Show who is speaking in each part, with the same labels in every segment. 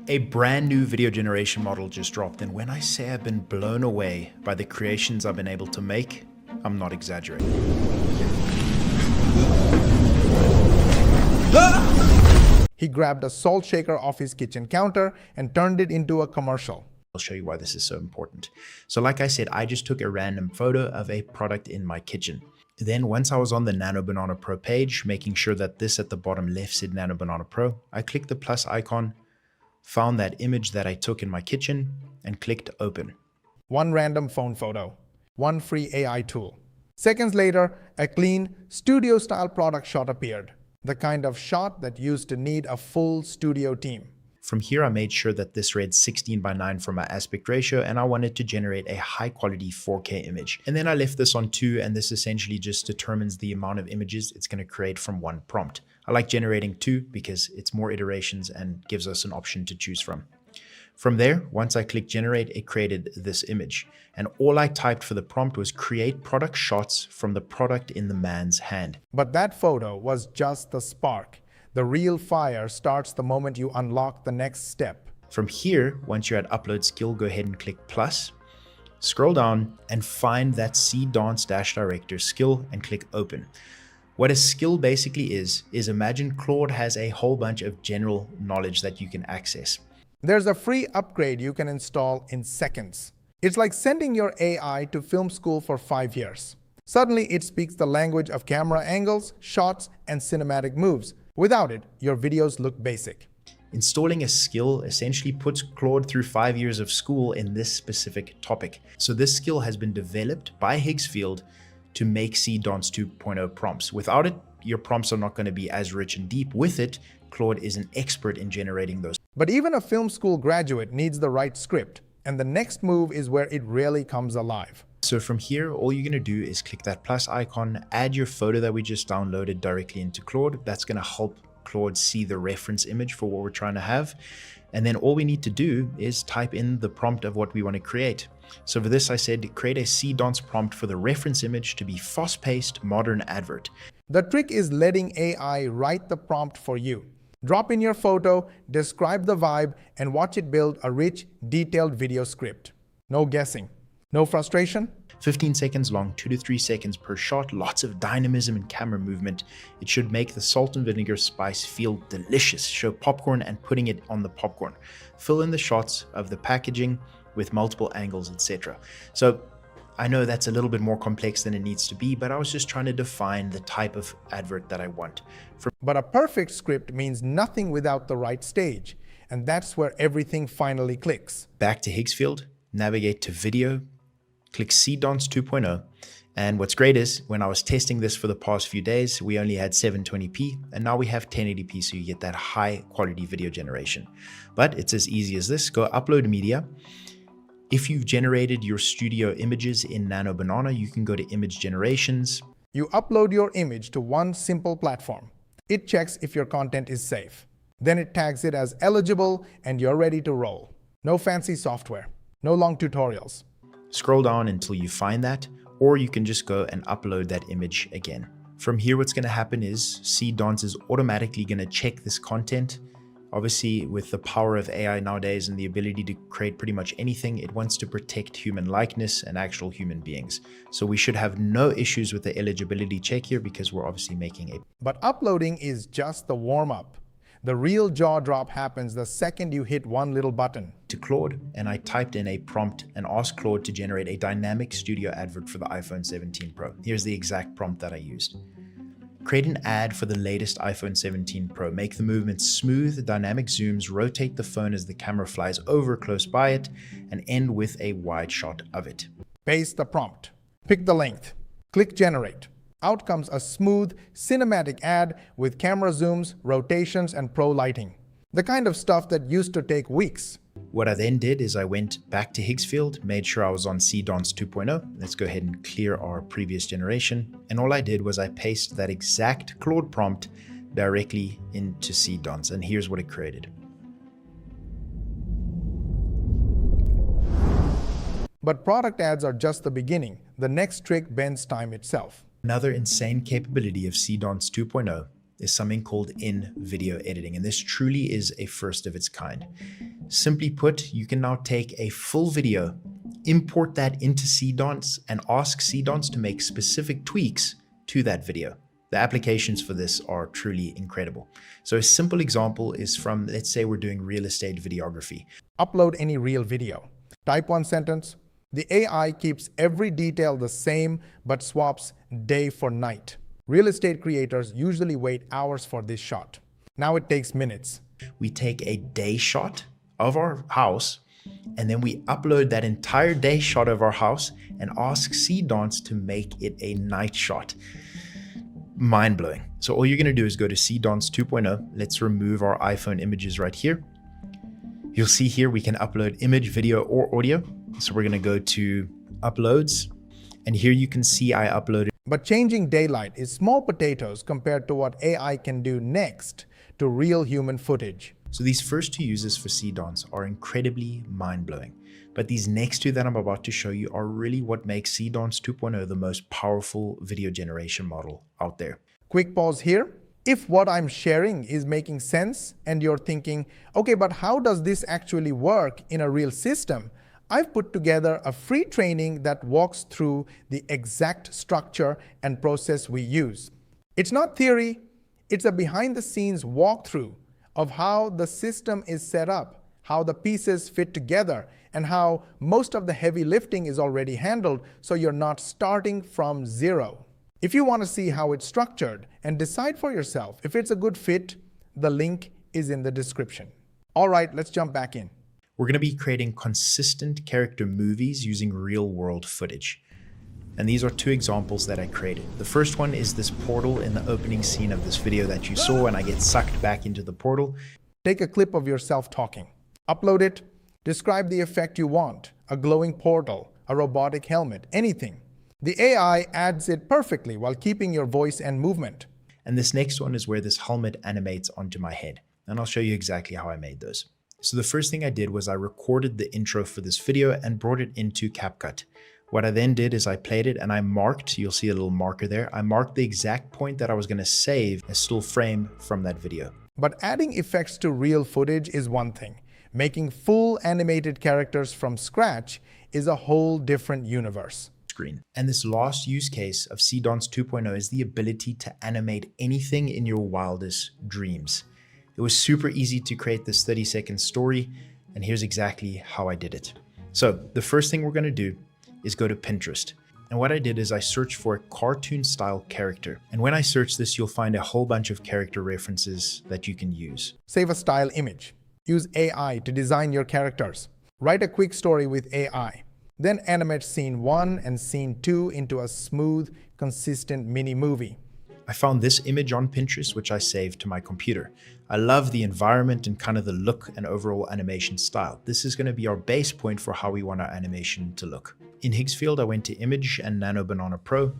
Speaker 1: A brand new video generation model just dropped, and when I say I've been blown away by the creations I've been able to make, I'm not exaggerating.
Speaker 2: He grabbed a salt shaker off his kitchen counter and turned it into a commercial.
Speaker 1: I'll show you why this is so important. So like I said, I just took a random photo of a product in my kitchen. Then once I was on the Nano Banana Pro page, making sure that this at the bottom left said Nano Banana Pro, I clicked the plus icon, found that image that I took in my kitchen, and clicked open.
Speaker 2: One random phone photo, one free AI tool. Seconds later, a clean, studio-style product shot appeared. The kind of shot that used to need a full studio team.
Speaker 1: From here, I made sure that this read 16:9 for my aspect ratio, and I wanted to generate a high quality 4K image. And then I left this on 2, and this essentially just determines the amount of images it's going to create from one prompt. I like generating 2 because it's more iterations and gives us an option to choose from. From there, once I clicked generate, it created this image. And all I typed for the prompt was create product shots from the product in the man's hand.
Speaker 2: But that photo was just the spark. The real fire starts the moment you unlock the next step.
Speaker 1: From here, once you're at upload skill, go ahead and click plus, scroll down and find that C Dance Director skill and click open. What a skill basically is imagine Claude has a whole bunch of general knowledge that you can access.
Speaker 2: There's a free upgrade you can install in seconds. It's like sending your AI to film school for 5 years. Suddenly, it speaks the language of camera angles, shots, and cinematic moves. Without it, your videos look basic.
Speaker 1: Installing a skill essentially puts Claude through 5 years of school in this specific topic. So this skill has been developed by Higgsfield to make C Dance 2.0 prompts. Without it, your prompts are not going to be as rich and deep. With it, Claude is an expert in generating those.
Speaker 2: But even a film school graduate needs the right script, and the next move is where it really comes alive.
Speaker 1: So from here, all you're going to do is click that plus icon, add your photo that we just downloaded directly into Claude. That's going to help Claude see the reference image for what we're trying to have. And then all we need to do is type in the prompt of what we want to create. So for this, I said, create a C Dance prompt for the reference image to be fast-paced modern advert.
Speaker 2: The trick is letting AI write the prompt for you. Drop in your photo, describe the vibe, and watch it build a rich, detailed video script. No guessing. No frustration?
Speaker 1: 15 seconds long, 2 to 3 seconds per shot, lots of dynamism and camera movement. It should make the salt and vinegar spice feel delicious. Show popcorn and putting it on the popcorn. Fill in the shots of the packaging with multiple angles, etc. So I know that's a little bit more complex than it needs to be, but I was just trying to define the type of advert that I want.
Speaker 2: But a perfect script means nothing without the right stage, and that's where everything finally clicks.
Speaker 1: Back to Higgsfield, navigate to video, click C Dance 2.0, and what's great is when I was testing this for the past few days, we only had 720p, and now we have 1080p, so you get that high quality video generation. But it's as easy as this. Go upload media. If you've generated your studio images in Nano Banana, you can go to image generations.
Speaker 2: You upload your image to one simple platform. It checks if your content is safe. Then it tags it as eligible and you're ready to roll. No fancy software, no long tutorials.
Speaker 1: Scroll down until you find that, or you can just go and upload that image again. From here, what's going to happen is C Dance is automatically going to check this content. Obviously, with the power of AI nowadays and the ability to create pretty much anything, it wants to protect human likeness and actual human beings. So we should have no issues with the eligibility check here because we're obviously making a...
Speaker 2: But uploading is just the warm-up. The real jaw drop happens the second you hit one little button.
Speaker 1: To Claude, and I typed in a prompt and asked Claude to generate a dynamic studio advert for the iPhone 17 Pro. Here's the exact prompt that I used. Create an ad for the latest iPhone 17 Pro. Make the movements smooth, dynamic zooms, rotate the phone as the camera flies over close by it, and end with a wide shot of it.
Speaker 2: Paste the prompt. Pick the length. Click generate. Out comes a smooth, cinematic ad with camera zooms, rotations, and pro lighting. The kind of stuff that used to take weeks.
Speaker 1: What I then did is I went back to Higgsfield, made sure I was on C Dance 2.0. Let's go ahead and clear our previous generation. And all I did was I pasted that exact Claude prompt directly into C Dance. And here's what it created.
Speaker 2: But product ads are just the beginning. The next trick bends time itself.
Speaker 1: Another insane capability of C Dance 2.0 is something called in-video editing, and this truly is a first of its kind. Simply put, you can now take a full video, import that into Seedance, and ask Seedance to make specific tweaks to that video. The applications for this are truly incredible. So a simple example is from, let's say we're doing real estate videography.
Speaker 2: Upload any real video. Type one sentence. The AI keeps every detail the same but swaps day for night. Real estate creators usually wait hours for this shot. Now it takes minutes.
Speaker 1: We take a day shot of our house, and then we upload that entire day shot of our house and ask Seedance to make it a night shot. Mind-blowing. So all you're going to do is go to Seedance 2.0. Let's remove our iPhone images right here. You'll see here we can upload image, video, or audio. So we're going to go to Uploads, and here you can see I uploaded.
Speaker 2: But changing daylight is small potatoes compared to what AI can do next to real human footage.
Speaker 1: So these first two uses for Seedance are incredibly mind-blowing. But these next two that I'm about to show you are really what makes Seedance 2.0 the most powerful video generation model out there.
Speaker 2: Quick pause here. If what I'm sharing is making sense and you're thinking, okay, but how does this actually work in a real system? I've put together a free training that walks through the exact structure and process we use. It's not theory, it's a behind-the-scenes walkthrough of how the system is set up, how the pieces fit together, and how most of the heavy lifting is already handled, so you're not starting from zero. If you want to see how it's structured and decide for yourself if it's a good fit, the link is in the description. All right, let's jump back in.
Speaker 1: We're going to be creating consistent character movies using real-world footage. And these are two examples that I created. The first one is this portal in the opening scene of this video that you saw, and I get sucked back into the portal.
Speaker 2: Take a clip of yourself talking. Upload it. Describe the effect you want. A glowing portal, a robotic helmet, anything. The AI adds it perfectly while keeping your voice and movement.
Speaker 1: And this next one is where this helmet animates onto my head. And I'll show you exactly how I made those. So the first thing I did was I recorded the intro for this video and brought it into CapCut. What I then did is I played it and I marked, you'll see a little marker there, I marked the exact point that I was going to save a still frame from that video.
Speaker 2: But adding effects to real footage is one thing. Making full animated characters from scratch is a whole different universe.
Speaker 1: Screen. And this last use case of Seedance 2.0 is the ability to animate anything in your wildest dreams. It was super easy to create this 30-second story, and here's exactly how I did it. So the first thing we're going to do is go to Pinterest. And what I did is I searched for a cartoon style character. And when I search this, you'll find a whole bunch of character references that you can use.
Speaker 2: Save a style image. Use AI to design your characters. Write a quick story with AI. Then animate scene 1 and scene 2 into a smooth, consistent mini movie.
Speaker 1: I found this image on Pinterest, which I saved to my computer. I love the environment and kind of the look and overall animation style. This is going to be our base point for how we want our animation to look. In Higgsfield, I went to Image and Nano Banana Pro,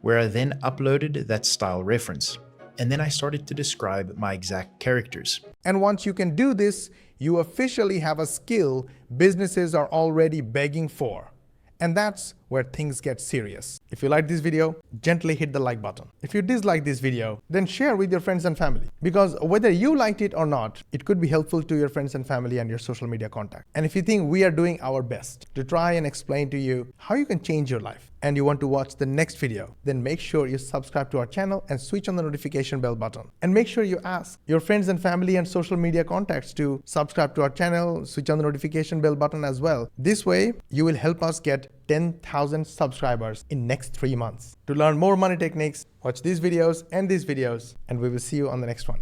Speaker 1: where I then uploaded that style reference. And then I started to describe my exact characters.
Speaker 2: And once you can do this, you officially have a skill businesses are already begging for. And that's where things get serious. If you like this video, gently hit the like button. If you dislike this video, then share with your friends and family. Because whether you liked it or not, it could be helpful to your friends and family and your social media contact. And if you think we are doing our best to try and explain to you how you can change your life, and you want to watch the next video, then make sure you subscribe to our channel and switch on the notification bell button. And make sure you ask your friends and family and social media contacts to subscribe to our channel, switch on the notification bell button as well. This way, you will help us get 10,000 subscribers in next 3 months. To learn more money techniques, watch these videos, and we will see you on the next one.